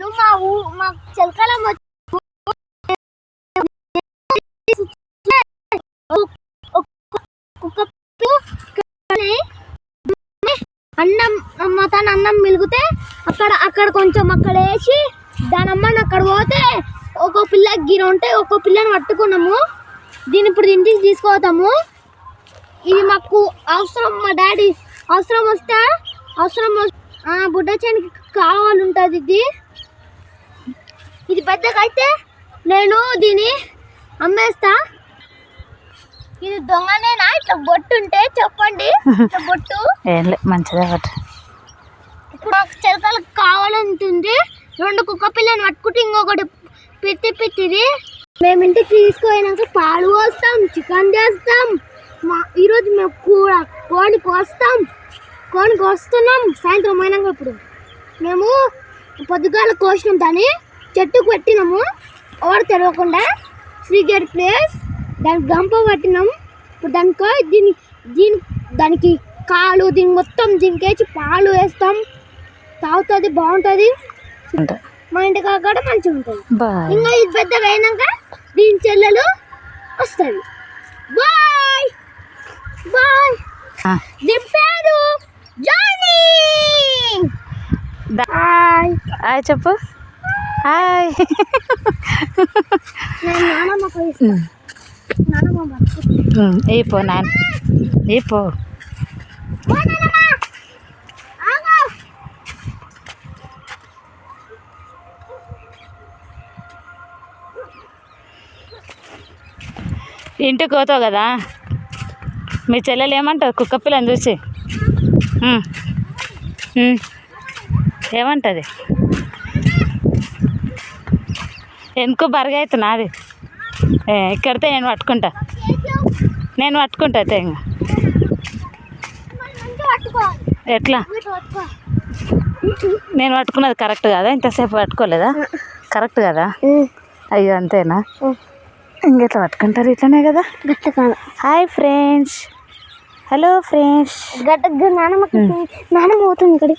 నువ్వు మా చిలకలం అన్నం తన అన్నం మిలిగితే అక్కడ కొంచెం అక్కడ వేసి దాని అమ్మని అక్కడ పోతే ఒక్కో పిల్ల గిర ఉంటే ఒక్కో పిల్లని పట్టుకున్నాము. దీన్ని ఇప్పుడు ఇంటికి తీసుకుపోతాము. ఇది మాకు అవసరం, మా డాడీ అవసరం వస్తే బుడ్డ చేనికి కావాలంటుంది. ఇది పెద్దగా అయితే నేను దీన్ని అమ్మేస్తా. ఇది దొంగనేనా? ఇట్లా బొట్టు ఉంటే చెప్పండి. ఇట్లా బొట్టు మంచిదా. ఇప్పుడు నాకు చిలకలకు కావాలంటుంది. 2 కుక్క పిల్లని పట్టుకుంటే ఇంకొకటి పిత్తిది. మేము ఇంటికి తీసుకుపోయినాక పాలు పోస్తాం, చికెన్ చేస్తాం. ఈరోజు మేము కోడిని కోస్తున్నాం. సాయంత్రం అయినాక ఇప్పుడు మేము పొద్దుగాల కోసినాం. దాన్ని చెట్టుకు పెట్టినాము ఎవరు తెలియకుండా. శ్రీగేట్ ప్లేస్ దానికి గంప పట్టినాం. ఇప్పుడు దానికి కాలు మొత్తం దీనికేసి పాలు వేస్తాం. తాగుతుంది, బాగుంటుంది. మా ఇంటి కాడ మంచిగా ఉంటుంది. ఇంకా ఇది పెద్దగా అయినాక దీని చెల్లెలు వస్తుంది. Bye bye. దీని పేరు జానీ. హాయ్ చెప్పు. హాయ్. ఏపో నాన్న ఏపో. ఇంటికి పోతావు కదా, మీ చెల్లెలు ఏమంటుంది కుక్క పిల్లని చూసి? ఏమంటుంది? ఎందుకు బరగా అవుతున్నా అది ఇక్కడితే నేను పట్టుకుంటా అయితే. ఇంకా ఎట్లా నేను పట్టుకున్నది కరెక్ట్ కదా? ఇంతసేపు పట్టుకోలేదా? కరెక్ట్ కదా? అయ్యో అంతేనా? ఇంకెట్లా పట్టుకుంటారు? ఇట్లనే కదా. Hi friends, hello friends. నానమ్మ పోతుంది ఇక్కడ.